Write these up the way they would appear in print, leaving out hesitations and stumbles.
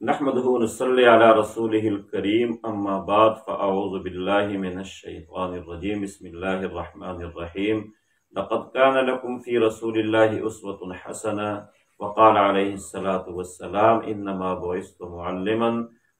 نحمده ونصلي على رسوله الكريم اما بعد فاعوذ بالله من الشيطان الرجيم بسم الله الرحمن الرحيم لقد كان لكم في رسول الله اسوة حسنة وقال عليه الصلاة والسلام انما بعثت معلما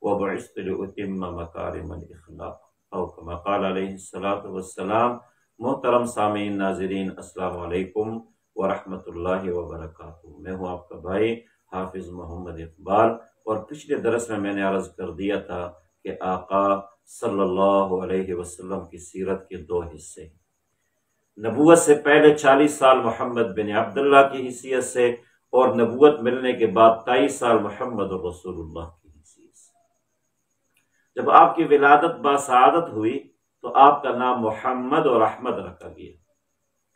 وبعثت لأتم مكارم الاخلاق او كما قال عليه الصلاة والسلام۔ محترم سامعین ناظرین السلام علیکم ورحمۃ اللہ وبرکاتہ۔ میں ہوں آپ کا بھائی حافظ محمد اقبال، اور پچھلے درس میں نے عرض کر دیا تھا کہ آقا صلی اللہ علیہ وسلم کی سیرت کے دو حصے، نبوت سے پہلے 40 سال محمد بن عبداللہ کی حیثیت سے، اور نبوت ملنے کے بعد 23 سال محمد رسول اللہ کی حیثیت سے۔ جب آپ کی ولادت باسعادت ہوئی تو آپ کا نام محمد اور احمد رکھا گیا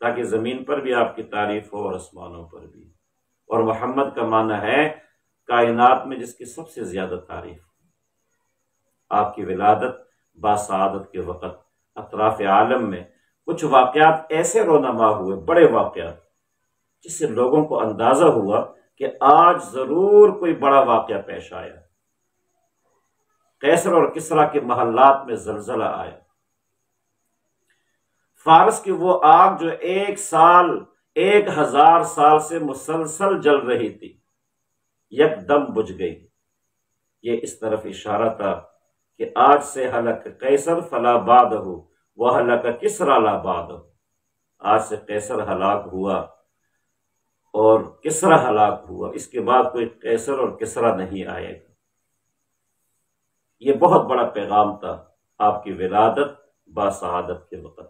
تاکہ زمین پر بھی آپ کی تعریف ہو اور آسمانوں پر بھی۔ اور محمد کا معنی ہے کائنات میں جس کی سب سے زیادہ تعریف۔ آپ کی ولادت باسعادت کے وقت اطراف عالم میں کچھ واقعات ایسے رونما ہوئے، بڑے واقعات، جس سے لوگوں کو اندازہ ہوا کہ آج ضرور کوئی بڑا واقعہ پیش آیا۔ قیصر اور کسریٰ کے محلات میں زلزلہ آیا، فارس کی وہ آگ جو 1000 سال سے مسلسل جل رہی تھی یک دم بجھ گئی۔ یہ اس طرف اشارہ تھا کہ آج سے ہلک قیصر فلا بعدہ وہلک کسریٰ لا بعدہ۔ آج سے قیصر ہلاک ہوا اور کسریٰ ہلاک ہوا، اس کے بعد کوئی قیصر اور کسریٰ نہیں آئے گا۔ یہ بہت بڑا پیغام تھا آپ کی ولادت باسعادت کے وقت۔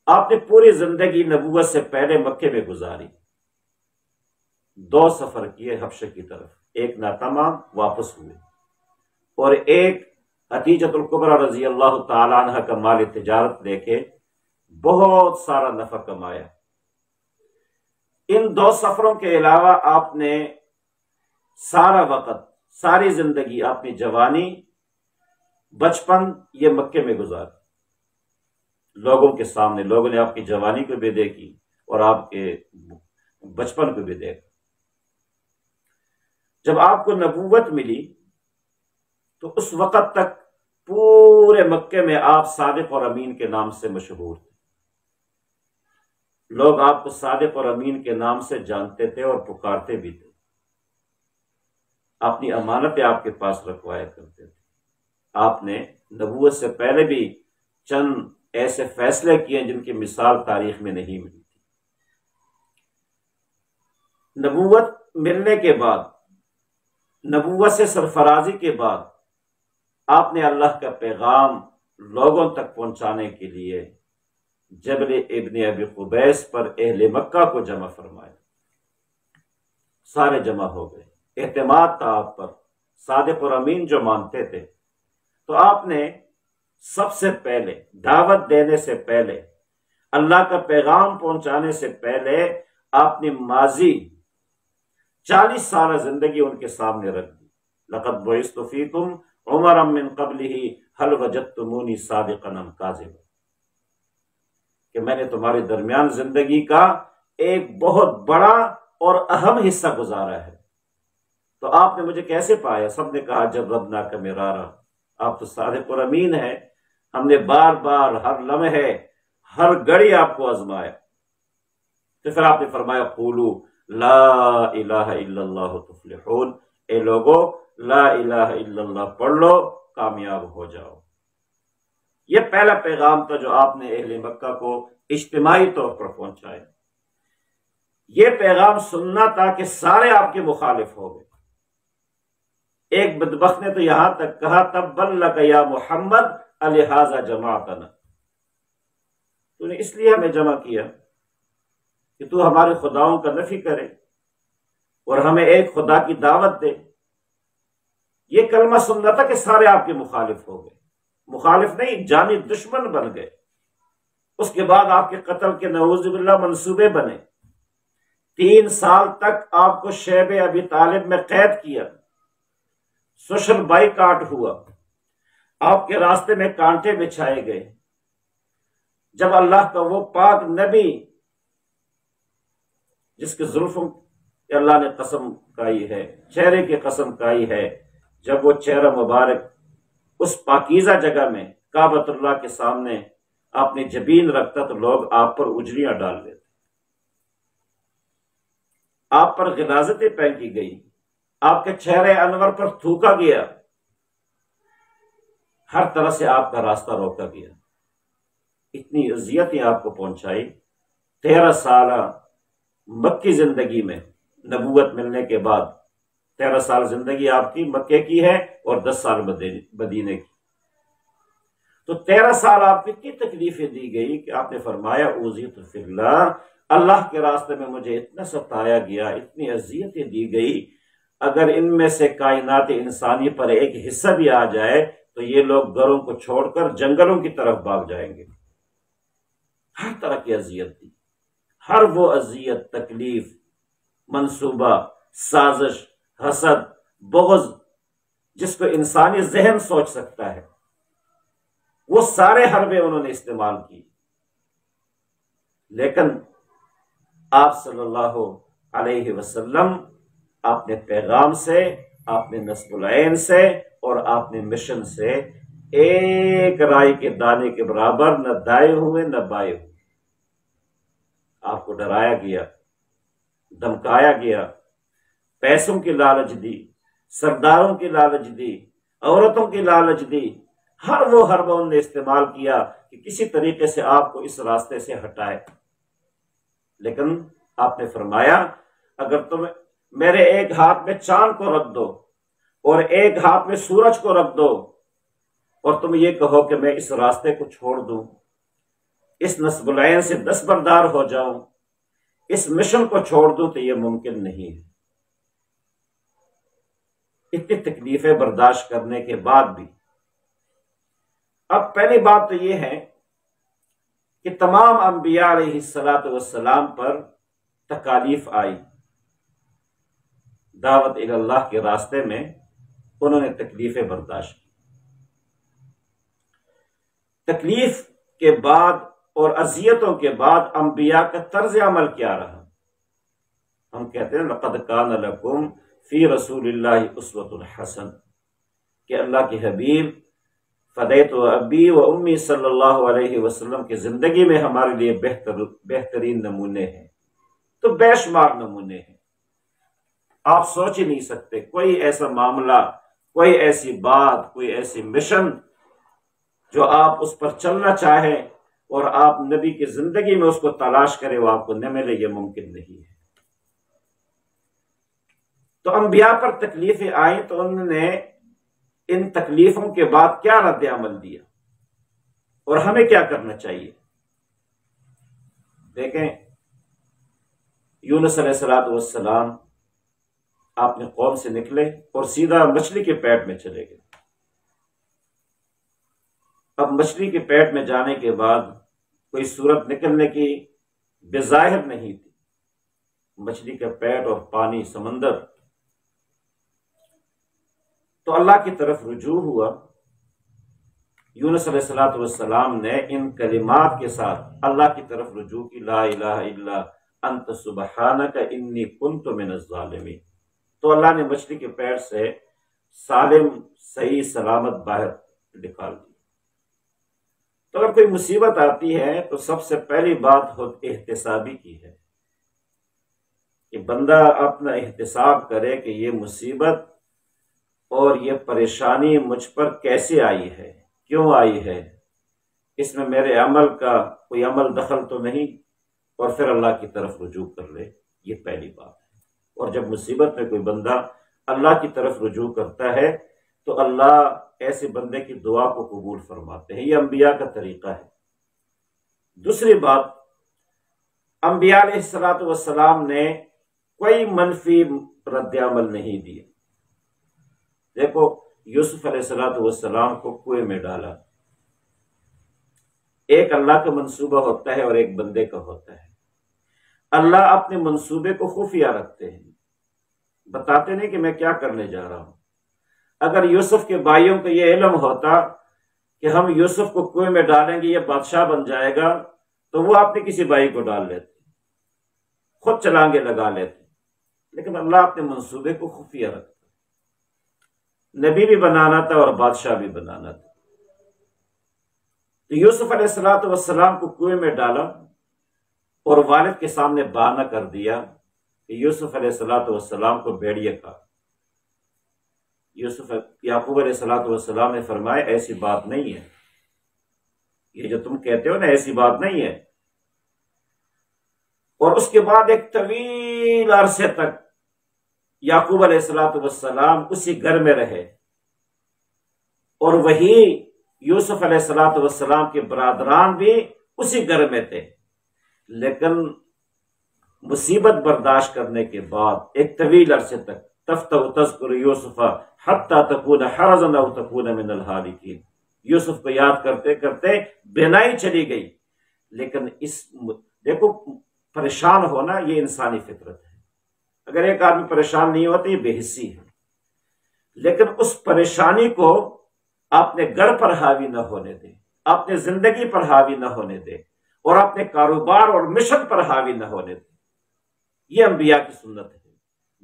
آپ نے پوری زندگی نبوت سے پہلے مکے میں گزاری، 2 سفر کیے حبشہ کی طرف، ایک ناتمام واپس ہوئے، اور ایک حتیجۃ الکبریٰ رضی اللہ تعالی عنہ کا مال تجارت لے کے بہت سارا نفع کمایا۔ ان 2 سفروں کے علاوہ آپ نے سارا وقت، ساری زندگی، اپنی جوانی، بچپن یہ مکے میں گزارا۔ لوگوں کے سامنے لوگوں نے آپ کی جوانی کو بھی دیکھی اور آپ کے بچپن کو بھی دیکھا۔ جب آپ کو نبوت ملی تو اس وقت تک پورے مکے میں آپ صادق اور امین کے نام سے مشہور تھے۔ لوگ آپ کو صادق اور امین کے نام سے جانتے تھے اور پکارتے بھی تھے۔ اپنی امانتیں آپ کے پاس رکھوایا کرتے تھے۔ آپ نے نبوت سے پہلے بھی چند ایسے فیصلے کیے جن کی مثال تاریخ میں نہیں ملی تھی۔ نبوت ملنے کے بعد، نبوت سے سرفرازی کے بعد، آپ نے اللہ کا پیغام لوگوں تک پہنچانے کے لیے جبل ابن ابی قبیس پر اہل مکہ کو جمع فرمایا۔ سارے جمع ہو گئے، اعتماد تھا آپ پر، صادق اور امین جو مانتے تھے۔ تو آپ نے سب سے پہلے دعوت دینے سے پہلے، اللہ کا پیغام پہنچانے سے پہلے، آپ نے ماضی 40 سالہ زندگی ان کے سامنے رکھ دی۔ لقد بعثت فیکم عمرا من قبلہ هل وجدتمونی صادقا ام کاذبا، کہ میں نے تمہارے درمیان زندگی کا ایک بہت بڑا اور اہم حصہ گزارا ہے، تو آپ نے مجھے کیسے پایا؟ سب نے کہا جربناک مرارا، آپ تو صادق اور امین ہیں، ہم نے بار بار، ہر لمحے، ہر گھڑی آپ کو آزمایا۔ تو پھر آپ نے فرمایا قولوا لا الہ الا اللہ تفلحون، اے لوگو لا الہ الا اللہ پڑھ لو، کامیاب ہو جاؤ۔ یہ پہلا پیغام تھا جو آپ نے اہل مکہ کو اجتماعی طور پر پہنچایا۔ یہ پیغام سننا تھا کہ سارے آپ کے مخالف ہو گئے۔ ایک بدبخت نے تو یہاں تک کہا تبا لک یا محمد الہذا جماعتنا، تو نے اس لیے ہمیں جمع کیا کہ تو ہمارے خداؤں کا نفی کرے اور ہمیں ایک خدا کی دعوت دے۔ یہ کلمہ سننا تھا کہ سارے آپ کے مخالف ہو گئے، مخالف نہیں، جانی دشمن بن گئے۔ اس کے بعد آپ کے قتل کے نعوذ باللہ منصوبے بنے۔ 3 سال تک آپ کو شیب ابی طالب میں قید کیا، سوشل بائیکاٹ ہوا، آپ کے راستے میں کانٹے بچھائے گئے۔ جب اللہ کا وہ پاک نبی جس کے زلفوں کہ اللہ نے قسم کھائی ہے، چہرے کی قسم کھائی ہے، جب وہ چہرہ مبارک اس پاکیزہ جگہ میں کعبۃ اللہ کے سامنے اپنی جبین رکھتا تو لوگ آپ پر اجڑیاں ڈال دیتے، آپ پر غلاظتیں پھینکی گئی، آپ کے چہرے انور پر تھوکا گیا، ہر طرح سے آپ کا راستہ روکا گیا، اتنی اذیتیں آپ کو پہنچائی۔ 13 سالہ مکی زندگی میں، نبوت ملنے کے بعد 13 سال زندگی آپ کی مکے کی ہے اور 10 سال مدینے کی، تو 13 سال آپ کو اتنی تکلیفیں دی گئی کہ آپ نے فرمایا اوذیت فی اللہ، اللہ کے راستے میں مجھے اتنا ستایا گیا، اتنی اذیتیں دی گئی، اگر ان میں سے کائنات انسانی پر ایک حصہ بھی آ جائے تو یہ لوگ گھروں کو چھوڑ کر جنگلوں کی طرف بھاگ جائیں گے۔ ہر طرح کی اذیت دی، ہر وہ اذیت، تکلیف، منصوبہ، سازش، حسد، بغض جس کو انسانی ذہن سوچ سکتا ہے، وہ سارے حربے انہوں نے استعمال کی، لیکن آپ صلی اللہ علیہ وسلم اپنے پیغام سے، اپنے نصب العین سے اور اپنے مشن سے ایک رائی کے دانے کے برابر نہ دائیں ہوئے نہ بائیں ہوئے۔ آپ کو ڈرایا گیا، دھمکایا گیا، پیسوں کی لالچ دی، سرداروں کی لالچ دی، عورتوں کی لالچ دی، ہر وہ حربہ انہوں نے استعمال کیا کہ کسی طریقے سے آپ کو اس راستے سے ہٹائے، لیکن آپ نے فرمایا اگر تم میرے ایک ہاتھ میں چاند کو رکھ دو اور ایک ہاتھ میں سورج کو رکھ دو اور تم یہ کہو کہ میں اس راستے کو چھوڑ دوں، اس نصب العین سے دستبردار ہو جاؤں، اس مشن کو چھوڑ دوں، تو یہ ممکن نہیں ہے۔ اتنی تکلیفیں برداشت کرنے کے بعد بھی اب پہلی بات تو یہ ہے کہ تمام انبیاء علیہ السلام پر تکالیف آئی، دعوت الی اللہ کے راستے میں انہوں نے تکلیفیں برداشت کی۔ تکلیف کے بعد اور اذیتوں کے بعد انبیاء کا طرز عمل کیا رہا؟ ہم کہتے ہیں لقد کان لکم فی رسول اللہ اسوۃ حسن، کہ اللہ کے حبیب فدیت ابی و امی صلی اللہ علیہ وسلم کی زندگی میں ہمارے لیے بہترین نمونے ہیں، تو بے شمار نمونے ہیں، آپ سوچ ہی نہیں سکتے کوئی ایسا معاملہ، کوئی ایسی بات، کوئی ایسی مشن جو آپ اس پر چلنا چاہیں اور آپ نبی کی زندگی میں اس کو تلاش کریں وہ آپ کو نہ ملے، یہ ممکن نہیں ہے۔ تو انبیاء پر تکلیفیں آئیں تو انہوں نے ان تکلیفوں کے بعد کیا رد عمل دیا اور ہمیں کیا کرنا چاہیے؟ دیکھیں، یونس علیہ السلام اپنے قوم سے نکلے اور سیدھا مچھلی کے پیٹ میں چلے گئے۔ اب مچھلی کے پیٹ میں جانے کے بعد کوئی صورت نکلنے کی بظاہر نہیں تھی، مچھلی کا پیٹ اور پانی، سمندر، تو اللہ کی طرف رجوع ہوا۔ یونس علیہ السلام نے ان کلمات کے ساتھ اللہ کی طرف رجوع کی، لا الہ الا انت سبحانک انی کنت من الظالمین، تو اللہ نے مچھلی کے پیٹ سے سالم، صحیح، سلامت باہر نکال دی۔ تو اگر کوئی مصیبت آتی ہے تو سب سے پہلی بات احتسابی کی ہے کہ بندہ اپنا احتساب کرے کہ یہ مصیبت اور یہ پریشانی مجھ پر کیسے آئی ہے، کیوں آئی ہے، اس میں میرے عمل کا کوئی عمل دخل تو نہیں، اور پھر اللہ کی طرف رجوع کر لے، یہ پہلی بات ہے۔ اور جب مصیبت میں کوئی بندہ اللہ کی طرف رجوع کرتا ہے تو اللہ ایسے بندے کی دعا کو قبول فرماتے ہیں، یہ انبیاء کا طریقہ ہے۔ دوسری بات، انبیاء علیہ السلام نے کوئی منفی رد عمل نہیں دیے۔ دیکھو، یوسف علیہ السلام کو کنویں میں ڈالا، ایک اللہ کا منصوبہ ہوتا ہے اور ایک بندے کا ہوتا ہے۔ اللہ اپنے منصوبے کو خفیہ رکھتے ہیں، بتاتے نہیں کہ میں کیا کرنے جا رہا ہوں۔ اگر یوسف کے بھائیوں کو یہ علم ہوتا کہ ہم یوسف کو کنویں میں ڈالیں گے یہ بادشاہ بن جائے گا تو وہ اپنے کسی بھائی کو ڈال لیتے، خود چلانگے لگا لیتے، لیکن اللہ اپنے منصوبے کو خفیہ رکھتا، نبی بھی بنانا تھا اور بادشاہ بھی بنانا تھا۔ تو یوسف علیہ السلام والسلام کو کنویں میں ڈالا اور والد کے سامنے بہانہ کر دیا کہ یوسف علیہ السلام والسلام کو بھیڑیے کھا۔ یعقوب علیہ السلام والسلام نے فرمایا ایسی بات نہیں ہے، یہ جو تم کہتے ہو نا ایسی بات نہیں ہے۔ اور اس کے بعد ایک طویل عرصے تک یعقوب علیہ السلام والسلام اسی گھر میں رہے، اور وہی یوسف علیہ السلام والسلام کے برادران بھی اسی گھر میں تھے، لیکن مصیبت برداشت کرنے کے بعد ایک طویل عرصے تک تفتح تذکر یوسف حتی تکون حرزا او تکون من الہالکین، یوسف کو یاد کرتے کرتے بینائی چلی گئی۔ لیکن دیکھو پریشان ہونا یہ انسانی فطرت ہے، اگر ایک آدمی پریشان نہیں ہوتا یہ بے حسی ہے، لیکن اس پریشانی کو اپنے گھر پر حاوی نہ ہونے دے، اپنے زندگی پر حاوی نہ ہونے دے، اور اپنے کاروبار اور مشن پر حاوی نہ ہونے دے۔ یہ انبیاء کی سنت ہے۔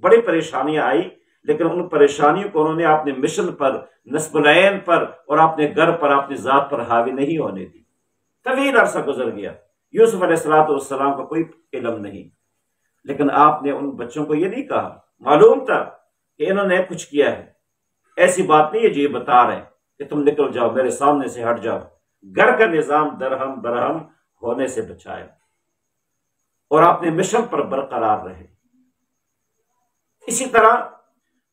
بڑی پریشانیاں آئی لیکن ان پریشانیوں کو انہوں نے اپنے مشن پر، نصب العین پر اور اپنے گھر پر، اپنی ذات پر حاوی نہیں ہونے دی۔ طویل عرصہ گزر گیا، یوسف علیہ السلام کا کوئی علم نہیں، لیکن آپ نے ان بچوں کو یہ نہیں کہا، معلوم تھا کہ انہوں نے کچھ کیا ہے، ایسی بات نہیں ہے جو یہ بتا رہے ہیں کہ تم نکل جاؤ میرے سامنے سے، ہٹ جاؤ۔ گھر کا نظام درہم برہم ہونے سے بچایا اور اپنے مشن پر برقرار رہے۔ اسی طرح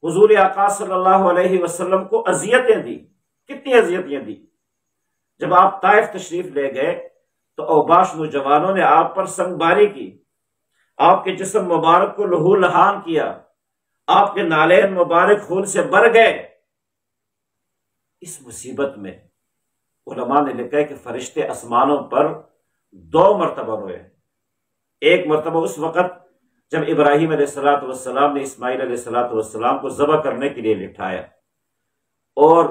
حضور آقا صلی اللہ علیہ وسلم کو اذیتیں دی، کتنی اذیتیں دی۔ جب آپ طائف تشریف لے گئے تو اوباش نوجوانوں نے آپ پر سنگباری کی، آپ کے جسم مبارک کو لہو لہان کیا، آپ کے نالین مبارک خون سے بھر گئے۔ اس مصیبت میں علماء نے لکھا ہے کہ فرشتے آسمانوں پر 2 مرتبہ روئے۔ ایک مرتبہ اس وقت جب ابراہیم علیہ السلام نے اسماعیل علیہ السلام کو ذبح کرنے کے لیے لٹھایا، اور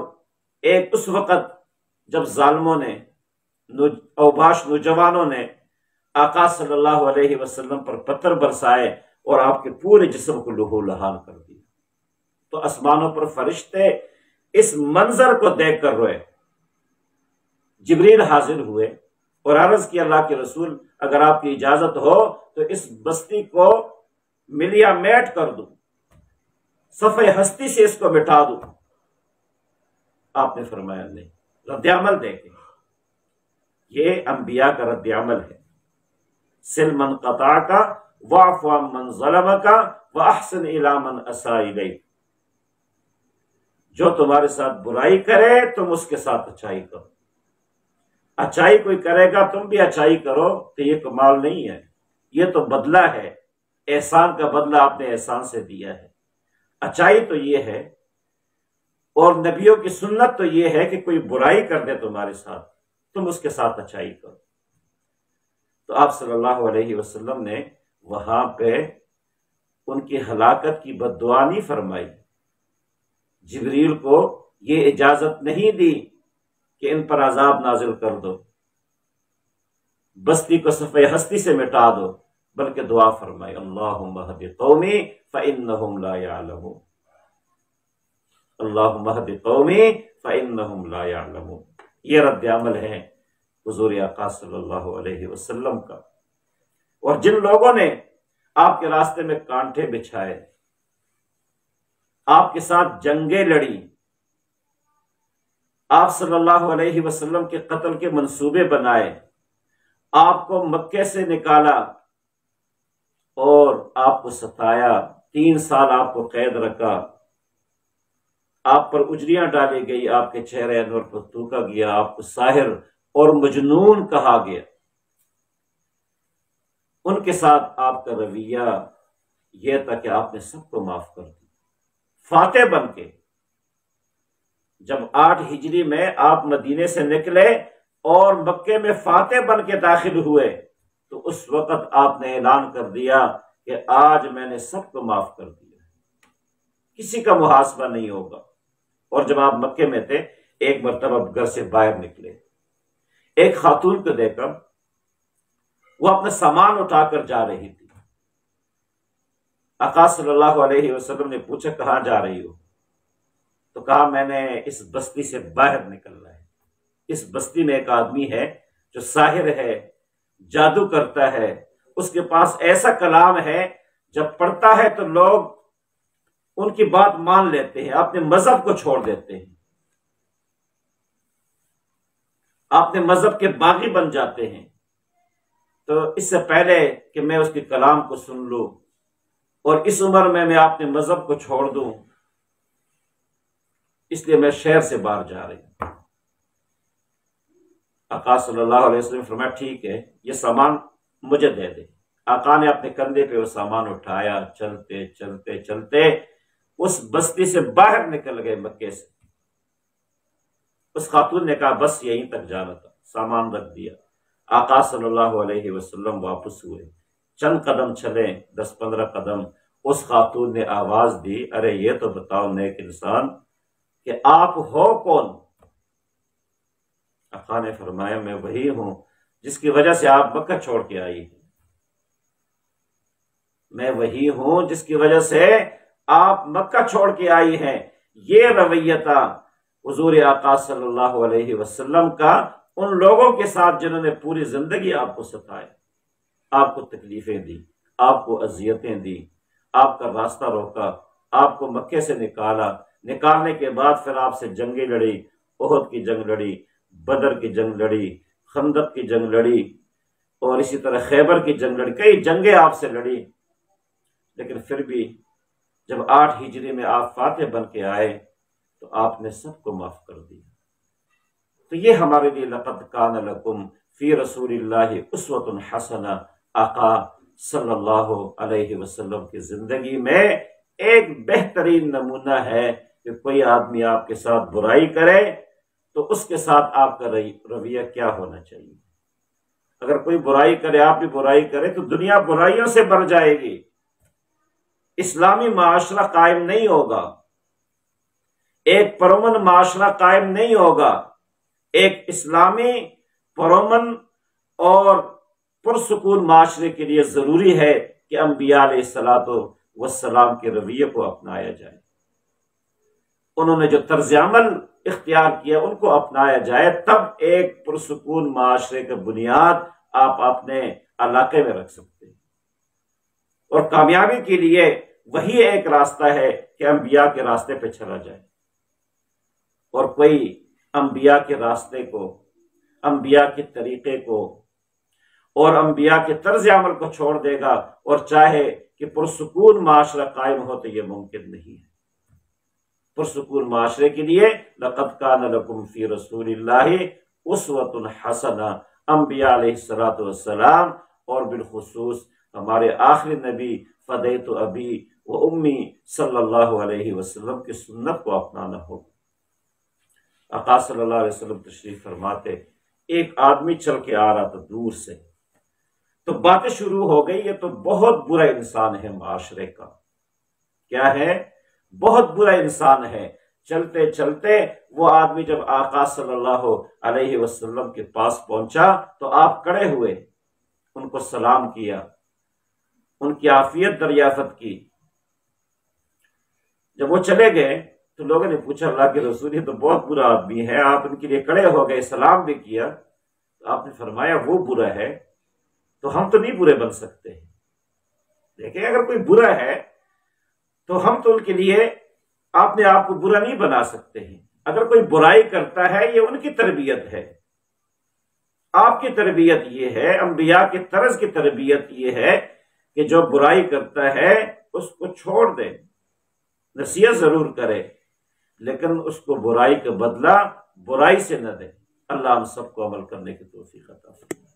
ایک اس وقت جب ظالموں نے، اوباش نوجوانوں نے آقا صلی اللہ علیہ وسلم پر پتھر برسائے اور آپ کے پورے جسم کو لہو لہان کر دیا۔ تو آسمانوں پر فرشتے اس منظر کو دیکھ کر روئے۔ جبریل حاضر ہوئے اور عرض کی اللہ کے رسول اگر آپ کی اجازت ہو تو اس بستی کو ملیا میٹ کر دوں، صفحہ ہستی سے اس کو مٹا دوں۔ آپ نے فرمایا نہیں، رد عمل دیکھیں، یہ انبیاء کا رد عمل ہے۔ سل من قطعک واعف عن من ظلمک واحسن الی من اساء الیک، جو تمہارے ساتھ برائی کرے تم اس کے ساتھ اچائی کرو، اچائی کوئی کرے گا تم بھی اچائی کرو، تو یہ کمال نہیں ہے، یہ تو بدلہ ہے، احسان کا بدلہ آپ نے احسان سے دیا ہے۔ اچائی تو یہ ہے، اور نبیوں کی سنت تو یہ ہے کہ کوئی برائی کر دے تمہارے ساتھ تم اس کے ساتھ اچائی کرو۔ تو آپ صلی اللہ علیہ وسلم نے وہاں پہ ان کی ہلاکت کی بد دعا نہیں فرمائی، جبریل کو یہ اجازت نہیں دی کہ ان پر عذاب نازل کر دو، بستی کو صفحہ ہستی سے مٹا دو، بلکہ دعا فرمائی اللہم اہد قومی فإنہم لا یعلمون، اللہم اہد قومی فإنہم لا یعلمون۔ یہ رد عمل ہے حضور آقا صلی اللہ علیہ وسلم کا۔ اور جن لوگوں نے آپ کے راستے میں کانٹے بچھائے، آپ کے ساتھ جنگیں لڑی، آپ صلی اللہ علیہ وسلم کے قتل کے منصوبے بنائے، آپ کو مکے سے نکالا اور آپ کو ستایا، 3 سال آپ کو قید رکھا، آپ پر اجریاں ڈالی گئی، آپ کے چہرے انور پر تھوکا گیا، آپ کو ساحر اور مجنون کہا گیا، ان کے ساتھ آپ کا رویہ یہ تھا کہ آپ نے سب کو معاف کر دیا۔ فاتح بن کے جب 8 ہجری میں آپ مدینے سے نکلے اور مکے میں فاتح بن کے داخل ہوئے تو اس وقت آپ نے اعلان کر دیا کہ آج میں نے سب کو معاف کر دیا، کسی کا محاسبہ نہیں ہوگا۔ اور جب آپ مکے میں تھے ایک مرتبہ گھر سے باہر نکلے، ایک خاتون کو دیکھ کر وہ اپنا سامان اٹھا کر جا رہی تھی، آقا صلی اللہ علیہ وسلم نے پوچھا کہاں جا رہی ہو؟ تو کہا میں نے اس بستی سے باہر نکلنا ہے، اس بستی میں ایک آدمی ہے جو ساحر ہے، جادو کرتا ہے، اس کے پاس ایسا کلام ہے جب پڑھتا ہے تو لوگ ان کی بات مان لیتے ہیں، اپنے مذہب کو چھوڑ دیتے ہیں، اپنے مذہب کے باغی بن جاتے ہیں۔ تو اس سے پہلے کہ میں اس کے کلام کو سن لوں اور اس عمر میں اپنے مذہب کو چھوڑ دوں، اس لیے میں شہر سے باہر جا رہی ہوں۔ آقا صلی اللہ علیہ وسلم فرمایا ٹھیک ہے، یہ سامان مجھے دے دے۔ آقا نے اپنے کندھے پہ وہ سامان اٹھایا، چلتے چلتے چلتے اس بستی سے باہر نکل گئے مکے سے۔ اس خاتون نے کہا بس یہیں تک جانا تھا، سامان رکھ دیا۔ آقا صلی اللہ علیہ وسلم واپس ہوئے، چند قدم چلے، 10-15 قدم، اس خاتون نے آواز دی، ارے یہ تو بتاؤ نیک انسان کہ آپ ہو کون؟ آقا نے فرمایا میں وہی ہوں جس کی وجہ سے آپ مکہ چھوڑ کے آئی ہیں، میں وہی ہوں جس کی وجہ سے آپ مکہ چھوڑ کے آئی ہیں۔ یہ رویہ تھا حضور آقا صلی اللہ علیہ وسلم کا ان لوگوں کے ساتھ جنہوں نے پوری زندگی آپ کو ستایا، آپ کو تکلیفیں دی، آپ کو اذیتیں دی، آپ کا راستہ روکا، آپ کو مکے سے نکالا، نکالنے کے بعد پھر آپ سے جنگیں لڑی، احد کی جنگ لڑی، بدر کی جنگ لڑی، خندق کی جنگ لڑی، اور اسی طرح خیبر کی جنگ لڑی، کئی جنگیں آپ سے لڑی، لیکن پھر بھی جب 8 ہجری میں آپ فاتح بن کے آئے تو آپ نے سب کو معاف کر دیا۔ تو یہ ہمارے لیے لقد کان لکم فی رسول اللہ اسوۃ حسنہ، آقا صلی اللہ علیہ وسلم کی زندگی میں ایک بہترین نمونہ ہے کہ کوئی آدمی آپ کے ساتھ برائی کرے تو اس کے ساتھ آپ کا رویہ کیا ہونا چاہیے۔ اگر کوئی برائی کرے، آپ بھی برائی کرے، تو دنیا برائیوں سے بھر جائے گی، اسلامی معاشرہ قائم نہیں ہوگا، ایک پرامن معاشرہ قائم نہیں ہوگا۔ ایک اسلامی پرامن اور پرسکون معاشرے کے لیے ضروری ہے کہ انبیاء علیہ الصلوۃ والسلام کے رویے کو اپنایا جائے، انہوں نے جو طرز عمل اختیار کیا ان کو اپنایا جائے، تب ایک پرسکون معاشرے کا بنیاد آپ اپنے علاقے میں رکھ سکتے ہیں۔ اور کامیابی کے لیے وہی ایک راستہ ہے کہ انبیاء کے راستے پہ چلا جائے، اور کوئی انبیاء کے راستے کو، انبیاء کے طریقے کو اور انبیاء کے طرز عمل کو چھوڑ دے گا اور چاہے کہ پرسکون معاشرہ قائم ہو تو یہ ممکن نہیں ہے۔ پرسکون معاشرے کے لیے لقد کان لکم فی رسول اللہ اسوۃ حسنہ، انبیاء علیہ الصلوۃ والسلام اور بالخصوص ہمارے آخری نبی فدیت ابی و امی صلی اللہ علیہ وسلم کی سنت کو اپنانا ہوگا۔ آقا صلی اللہ علیہ وسلم تشریف فرماتے، ایک آدمی چل کے آ رہا تھا دور سے، تو باتیں شروع ہو گئی، یہ تو بہت برا انسان ہے معاشرے کا۔ کیا ہے؟ بہت برا انسان ہے۔ چلتے چلتے وہ آدمی جب آقا صلی اللہ علیہ وسلم کے پاس پہنچا تو آپ کھڑے ہوئے، ان کو سلام کیا، ان کی عافیت دریافت کی۔ جب وہ چلے گئے تو لوگوں نے پوچھا اللہ کے رسول، یہ تو بہت برا آدمی ہے، آپ ان کے لیے کھڑے ہو گئے، سلام بھی کیا۔ تو آپ نے فرمایا وہ برا ہے تو ہم تو نہیں برے بن سکتے۔ دیکھیں، اگر کوئی برا ہے تو ہم تو ان کے لیے اپنے آپ کو برا نہیں بنا سکتے ہیں۔ اگر کوئی برائی کرتا ہے یہ ان کی تربیت ہے، آپ کی تربیت یہ ہے، انبیاء کے طرز کی تربیت یہ ہے کہ جو برائی کرتا ہے اس کو چھوڑ دے، نصیحت ضرور کرے، لیکن اس کو برائی کا بدلہ برائی سے نہ دے۔ اللہ ہم سب کو عمل کرنے کی توفیق عطا فرمائے۔